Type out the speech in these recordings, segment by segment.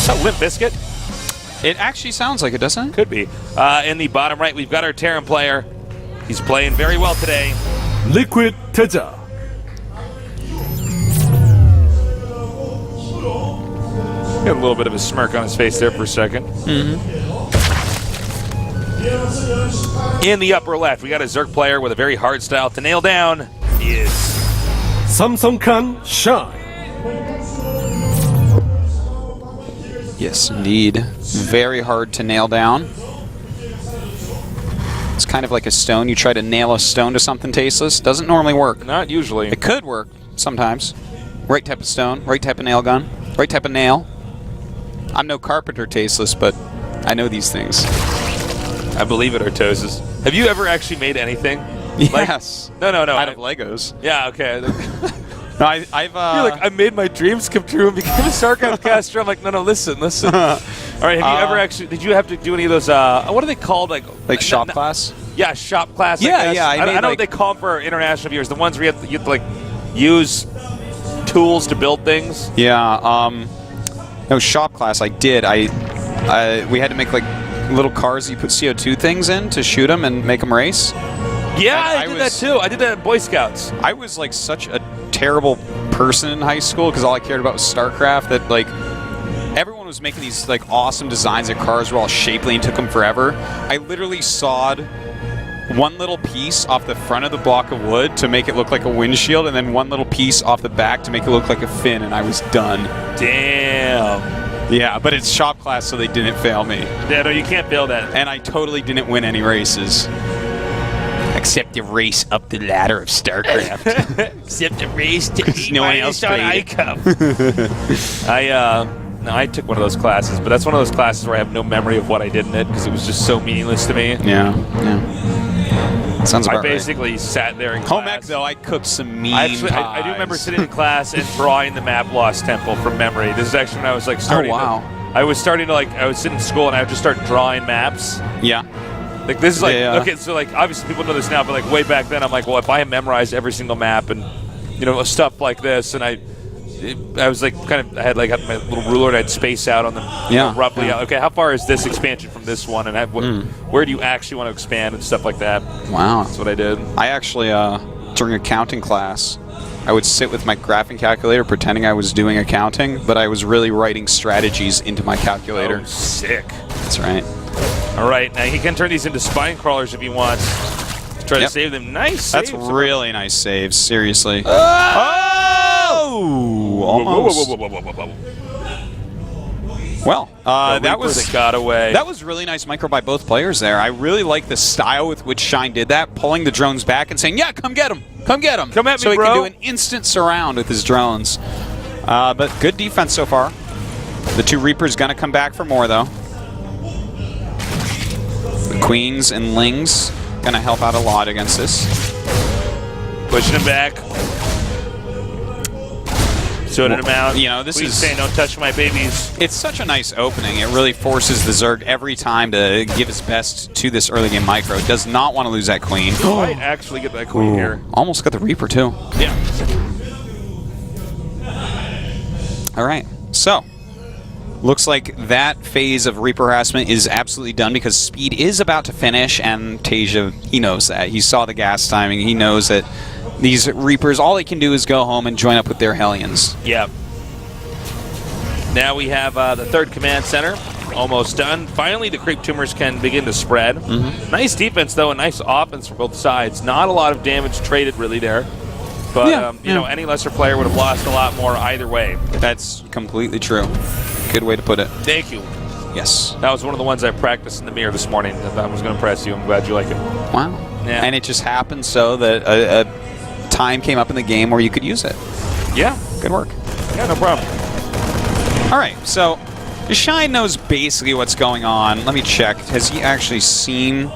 Is that Limp Bizkit? It actually sounds like it, doesn't it? Could be. In the bottom right, we've got our Terran player. He's playing very well today. Liquid TaeJa. Got a little bit of a smirk on his face there for a second. In the upper left, we got a Zerg player with a very hard style to nail down. He is Samsung Shine. Yes, indeed. Very hard to nail down. It's kind of like a stone. You try to nail a stone to something tasteless. Doesn't normally work. not usually. It could work sometimes. Right type of stone, right type of nail gun, right type of nail. I'm no carpenter tasteless, but I know these things. I believe it, Artosis. Have you ever actually made anything? Yes. No. Out of Legos. Yeah, okay. No, I've You're like, I made my dreams come true and became a Starcraft caster. I'm like, no, listen. All right, have you ever actually, did you have to do any of those, what are they called? Like shop class? Yeah, shop class. Yeah, I guess. yeah, I I made, know like- what they call them for international viewers. The ones where you have to like, use tools to build things. Yeah, no, shop class I did. We had to make like little cars that you put CO2 things in to shoot them and make them race. Yeah, And I did that too. I did that in Boy Scouts. I was like such a terrible person in high school because all I cared about was StarCraft that like everyone was making these like awesome designs. Their cars were all shapely and took them forever. I literally sawed one little piece off the front of the block of wood to make it look like a windshield, and then one little piece off the back to make it look like a fin, and I was done. Damn. Yeah, but it's shop class, so they didn't fail me. Yeah, no, you can't build that. And I totally didn't win any races. Except the race up the ladder of StarCraft. Except the race to no one else on played. ICUP. No, I took one of those classes, but that's one of those classes where I have no memory of what I did in it because it was just so meaningless to me. Yeah. Sounds about I basically sat there in class. Home ec, though, I cooked some mean I do remember sitting in class and drawing the map Lost Temple from memory. This is actually when I was like starting. Oh, wow. I was starting to I was sitting in school and I would just start drawing maps. Yeah. Like this is like Yeah. okay, so like obviously people know this now, but like way back then I'm like, well, if I memorized every single map and stuff like this, and I was like I had like my little ruler and I'd space out on them roughly. Yeah. Okay, how far is this expansion from this one, and where do you actually want to expand and stuff like that. Wow. That's what I did. I actually, during accounting class, I would sit with my graphing calculator pretending I was doing accounting, but I was really writing strategies into my calculator. Oh, sick. That's right. All right, now he can turn these into spine crawlers if he wants. Try to save them. Nice. That's saves. really nice saves. Seriously. Oh! Almost. Well, that was that got away. That was really nice micro by both players there. I really like the style with which Shine did that, pulling the drones back and saying, "Yeah, come get him, come get him." Come at me, so he bro. can do an instant surround with his drones. But good defense so far. The two Reapers gonna come back for more though. The Queens and Lings gonna help out a lot against this. Pushing him back. Sorting him out. This Please is saying, "Don't touch my babies." It's such a nice opening. It really forces the Zerg every time to give his best to this early game micro. Does not want to lose that Queen. Might actually get that Queen here. Almost got the Reaper too. Yeah. All right. So, looks like that phase of Reaper harassment is absolutely done because speed is about to finish, and TaeJa, he knows that. He saw the gas timing. He knows that these Reapers, all they can do is go home and join up with their Hellions. Yep. Now we have the third command center almost done. Finally, the creep tumors can begin to spread. Nice defense, though, and nice offense from both sides. Not a lot of damage traded, really, there. But, any lesser player would have lost a lot more either way. That's completely true. Good way to put it. Thank you. Yes. That was one of the ones I practiced in the mirror this morning. I was going to impress you. I'm glad you like it. Wow. Yeah. And it just happened so that a time came up in the game where you could use it. Yeah. Good work. Yeah, no problem. All right, so Shine knows basically what's going on. Let me check. Has he actually seen...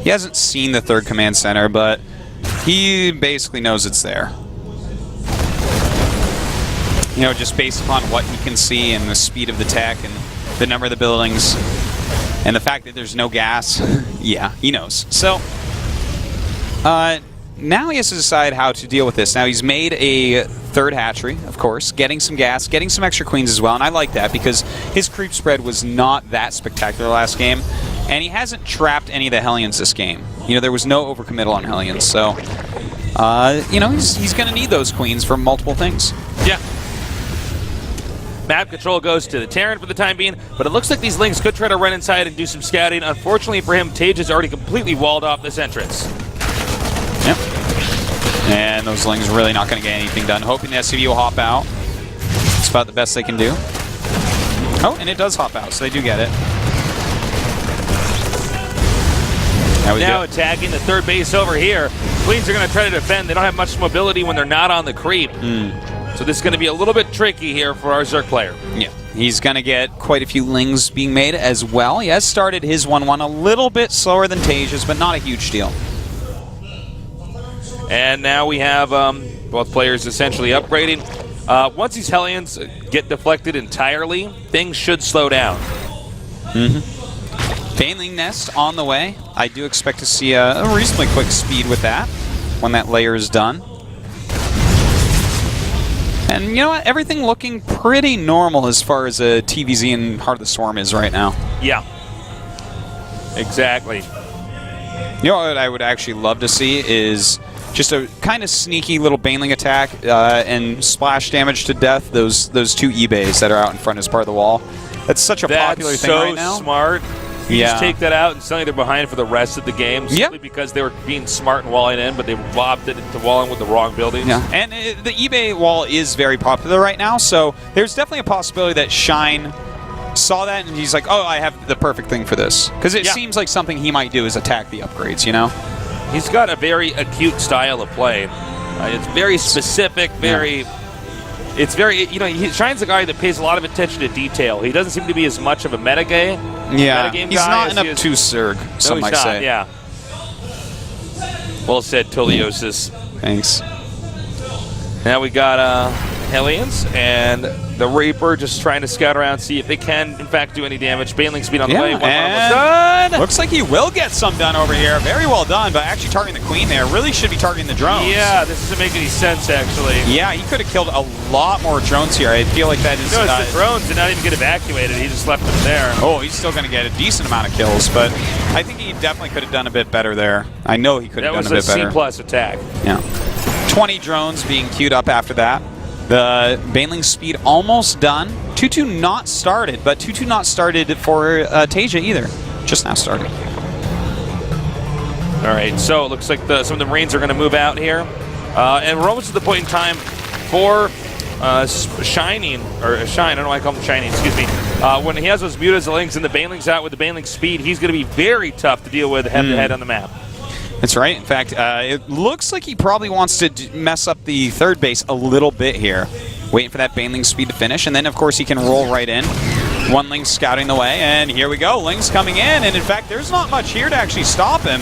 He hasn't seen the third command center, but he basically knows it's there. Just based upon what he can see and the speed of the tech and the number of the buildings and the fact that there's no gas. Yeah, he knows. So, now he has to decide how to deal with this. Now he's made a third hatchery, of course, getting some gas, getting some extra queens as well, and I like that because his creep spread was not that spectacular last game, and he hasn't trapped any of the Hellions this game. You know, there was no overcommittal on Hellions, so, you know, he's going to need those queens for multiple things. Yeah. Map control goes to the Terran for the time being, but it looks like these Lings could try to run inside and do some scouting. Unfortunately for him, TaeJa's already completely walled off this entrance. Yep. And those Lings really not going to get anything done. Hoping the SCV will hop out. It's about the best they can do. Oh, and it does hop out, so they do get it. Now attacking the third base over here. Queens are going to try to defend. They don't have much mobility when they're not on the creep. So this is going to be a little bit tricky here for our Zerg player. Yeah, he's going to get quite a few Lings being made as well. He has started his 1-1 a little bit slower than TaeJa's, but not a huge deal. And now we have both players essentially upgrading. Once these Hellions get deflected entirely, things should slow down. Baneling Nest on the way. I do expect to see a reasonably quick speed with that when that layer is done. And you know what? Everything looking pretty normal as far as a TvZ and Heart of the Swarm is right now. Yeah. Exactly. You know what I would actually love to see is just a kind of sneaky little Baneling attack and splash damage to death those two eBays that are out in front as part of the wall. That's such a popular thing right now. That's so smart. You just take that out and suddenly they're behind for the rest of the game simply because they were being smart and walling in, but they lobbed it into walling with the wrong buildings. Yeah, and the eBay wall is very popular right now, so there's definitely a possibility that Shine saw that and he's like, oh, I have the perfect thing for this. Because it seems like something he might do is attack the upgrades, you know? He's got a very acute style of play. It's very specific, very... It's very, you know, Shine's a guy that pays a lot of attention to detail. He doesn't seem to be as much of a metagame. Yeah, he's not an obtuse Zerg, some might say. Yeah. Well said, Tuliosis. Thanks. Now we got Hellions and the Reaper just trying to scout around, see if they can, in fact, do any damage. Baneling speed on the way. One almost done. Looks like he will get some done over here. Very well done, but actually targeting the Queen there. Really should be targeting the drones. Yeah, this doesn't make any sense, actually. Yeah, he could have killed a lot more drones here. I feel like that is... No, the drones did not even get evacuated. He just left them there. Oh, he's still going to get a decent amount of kills, but I think he definitely could have done a bit better there. I know he could have done a bit better. That was a C+ attack. Yeah. 20 drones being queued up after that. The Baneling speed almost done. 2-2 not started, but 2-2 not started for TaeJa either. Just now started. All right, so it looks like some of the Marines are going to move out here. And we're almost at the point in time for Shining, or Shine, I don't know why I call him Shining, excuse me. When he has those mutas, the Lings, and the Banelings out with the Baneling speed, he's going to be very tough to deal with head-to-head on the map. That's right. In fact, it looks like he probably wants to mess up the third base a little bit here. Waiting for that Baneling speed to finish, and then, of course, he can roll right in. One Ling scouting the way, and here we go. Ling's coming in, and in fact, there's not much here to actually stop him.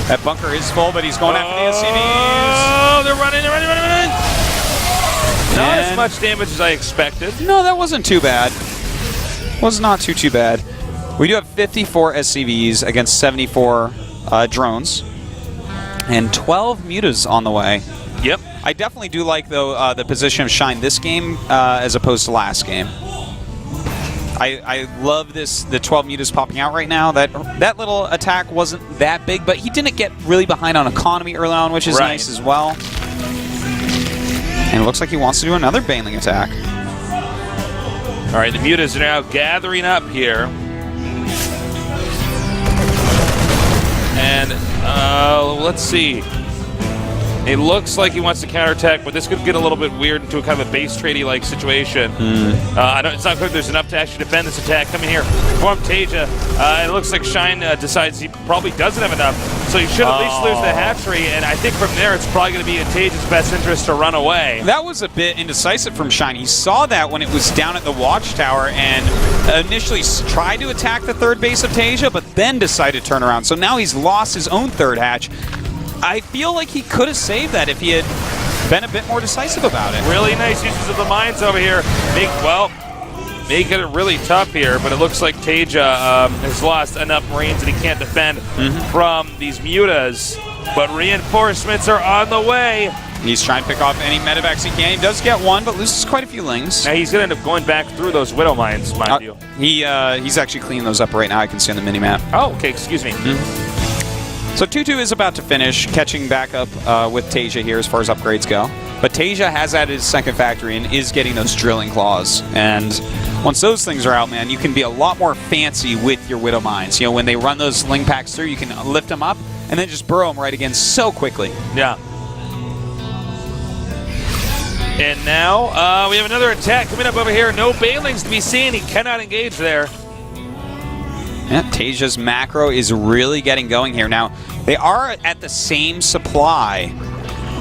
That bunker is full, but he's going after the SCVs. Oh, they're running. Not as much damage as I expected. No, that wasn't too bad. Was not too bad. We do have 54 SCVs against 74 drones. And 12 mutas on the way. Yep. I definitely do like, though, the position of Shine this game as opposed to last game. I love the 12 mutas popping out right now. That little attack wasn't that big, but he didn't get really behind on economy early on, which is nice as well. And it looks like he wants to do another Baneling attack. All right, the mutas are now gathering up here. And let's see. It looks like he wants to counterattack, but this could get a little bit weird into a kind of a base tradie-like situation. It's not clear there's enough to actually defend this attack. Coming here from TaeJa, and it looks like Shine decides he probably doesn't have enough, so he should at least lose the hatchery, and I think from there it's probably going to be in TaeJa's best interest to run away. That was a bit indecisive from Shine. He saw that when it was down at the watchtower and initially tried to attack the third base of TaeJa, but then decided to turn around. So now he's lost his own third hatch. I feel like he could have saved that if he had been a bit more decisive about it. Really nice uses of the mines over here. Making it really tough here, but it looks like TaeJa has lost enough Marines that he can't defend from these mutas. But reinforcements are on the way. He's trying to pick off any medevacs he can. He does get one, but loses quite a few lings. Now he's going to end up going back through those Widow Mines, mind you. He's actually cleaning those up right now. I can see on the minimap. Oh, okay, excuse me. So 2-2 is about to finish, catching back up with TaeJa here as far as upgrades go. But TaeJa has added his second factory and is getting those drilling claws. And once those things are out, man, you can be a lot more fancy with your Widow Mines. You know, when they run those ling packs through, you can lift them up and then just burrow them right again so quickly. Yeah. And now we have another attack coming up over here. No Banelings to be seen. He cannot engage there. Yeah, TaeJa's macro is really getting going here. Now, they are at the same supply.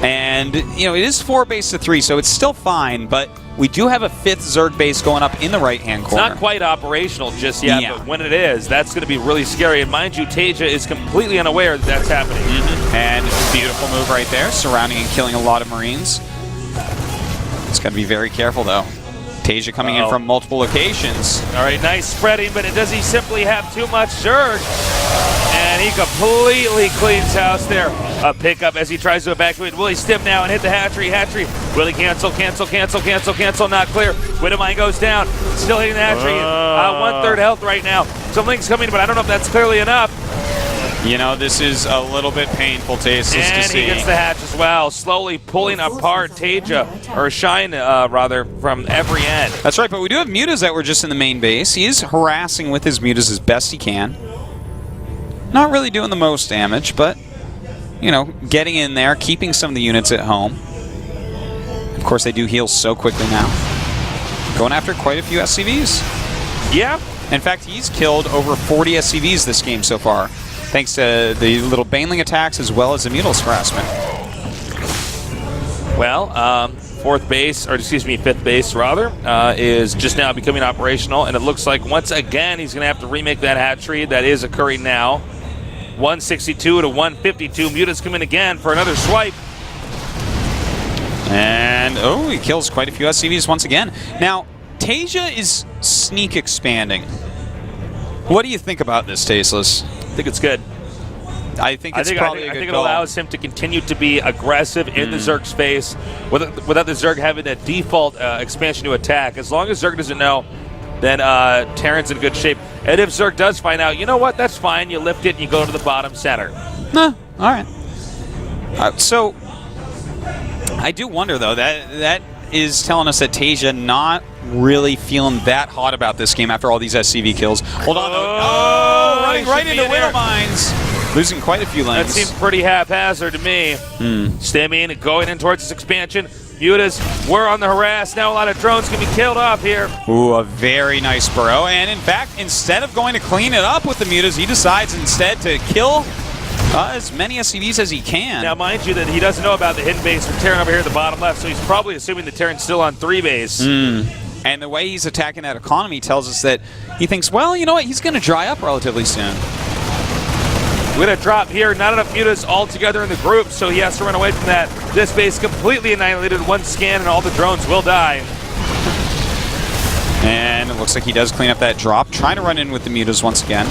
And, you know, it is 4 base to 3, so it's still fine. But we do have a 5th Zerg base going up in the right-hand corner. It's not quite operational just yet, but when it is, that's going to be really scary. And mind you, TaeJa is completely unaware that that's happening. And beautiful move right there, surrounding and killing a lot of Marines. It's got to be very careful, though. TaeJa coming in from multiple locations. All right, nice spreading, but does he simply have too much Zerg? And he completely cleans house there. A pickup as he tries to evacuate. Will he stim now and hit the hatchery? Hatchery. Will he cancel? Not clear. Widowmine goes down. Still hitting the hatchery. 1/3 health right now. Some links coming, but I don't know if that's clearly enough. You know, this is a little bit painful, Tasteless, to see. And he gets the hatch as well, slowly pulling apart TaeJa, or Shine, rather, from every end. That's right, but we do have mutas that were just in the main base. He is harassing with his mutas as best he can. Not really doing the most damage, but, you know, getting in there, keeping some of the units at home. Of course, they do heal so quickly now. Going after quite a few SCVs. Yeah. In fact, he's killed over 40 SCVs this game so far, thanks to the little Baneling attacks as well as the Mutilus harassment. Well, 5th base rather, is just now becoming operational, and it looks like once again he's going to have to remake that hatchery. That is occurring now. 162 to 152. Mutas come in again for another swipe. And, oh, he kills quite a few SCVs once again. Now, TaeJa is sneak expanding. What do you think about this, Tasteless? I think it's good. I think it's probably a good I think it call. allows him to continue to be aggressive in the Zerg space without the Zerg having a default expansion to attack. As long as Zerg doesn't know, then Terran's in good shape. And if Zerg does find out, you know what, that's fine. You lift it and you go to the bottom center. All right. So, I do wonder, though, that is telling us that TaeJa not really feeling that hot about this game after all these SCV kills. Hold on. Oh, running right into Widow Mines. Losing quite a few lanes. That seems pretty haphazard to me. Stemming and going in towards this expansion. Mutas were on the harass. Now a lot of drones can be killed off here. Ooh, a very nice burrow. And in fact, instead of going to clean it up with the Mutas, he decides instead to kill as many SCVs as he can. Now, mind you that he doesn't know about the hidden base from Terran over here at the bottom left, so he's probably assuming that Terran's still on 3 base. And the way he's attacking that economy tells us that he thinks, well, you know what, he's going to dry up relatively soon. We're going to drop here. Not enough mutas all together in the group, so he has to run away from that. This base completely annihilated. One scan, and all the drones will die. And it looks like he does clean up that drop, trying to run in with the mutas once again.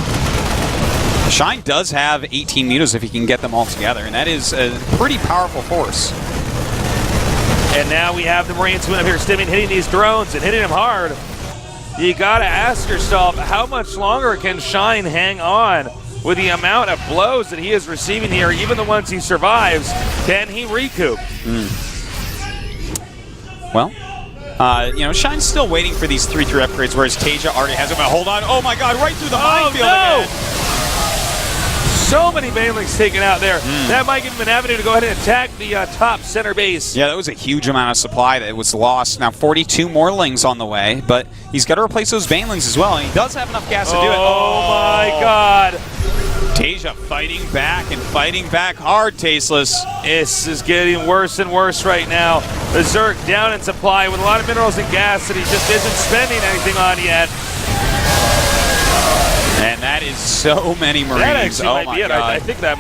Shine does have 18 mutas if he can get them all together, and that is a pretty powerful force. And now we have the Marines coming up here, stimming, hitting these drones, and hitting them hard. You got to ask yourself, how much longer can Shine hang on with the amount of blows that he is receiving here, even the ones he survives? Can he recoup? Well, you know, Shine's still waiting for these 3-3 upgrades, whereas TaeJa already has them. Hold on. Oh, my God, right through the minefield again. So many Banelings taken out there. That might give him an avenue to go ahead and attack the top center base. Yeah, that was a huge amount of supply that was lost. Now 42 more Lings on the way, but he's got to replace those Banelings as well, and he does have enough gas to do it. Oh my God. TaeJa fighting back hard, Tasteless. This is getting worse and worse right now. The Zerg down in supply with a lot of minerals and gas that he just isn't spending anything on yet. And that is so many Marines. That actually might be it. I think that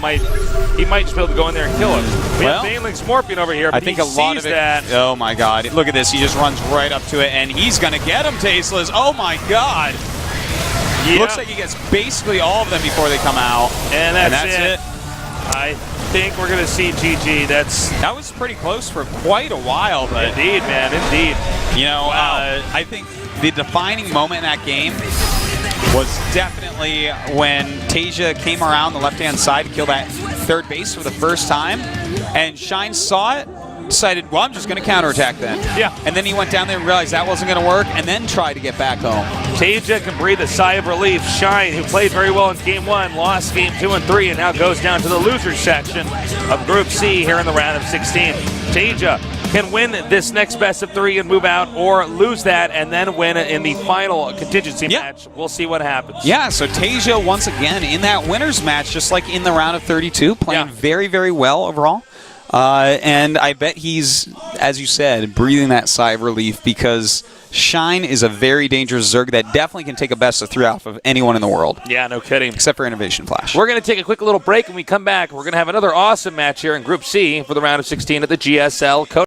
he might just be able to go in there and kill him. We have Banelings morphing over here, but I think a lot of it. That. Oh my God! Look at this. He just runs right up to it, and he's gonna get him, Tasteless. Oh my God! Yeah. Looks like he gets basically all of them before they come out. And that's it. think we're going to see GG. That was pretty close for quite a while, but Indeed, man, indeed. you know, Wow. I think the defining moment in that game was definitely when TaeJa came around the left-hand side to kill that third base for the first time, and Shine saw it, decided, well, I'm just going to counterattack then. Yeah. And then he went down there and realized that wasn't going to work, and then tried to get back home. TaeJa can breathe a sigh of relief. Shine, who played very well in Game 1, lost Game 2 and 3, and now goes down to the loser section of Group C here in the round of 16. TaeJa can win this next best of 3 and move out, or lose that and then win in the final contingency match. We'll see what happens. Yeah, so TaeJa once again in that winner's match, just like in the round of 32, playing very, very well overall. And I bet he's, as you said, breathing that sigh of relief, because Shine is a very dangerous Zerg that definitely can take a best of 3 off of anyone in the world. Yeah, no kidding. Except for Innovation Flash. We're going to take a quick little break. When we come back, we're going to have another awesome match here in Group C for the round of 16 at the GSL Korea.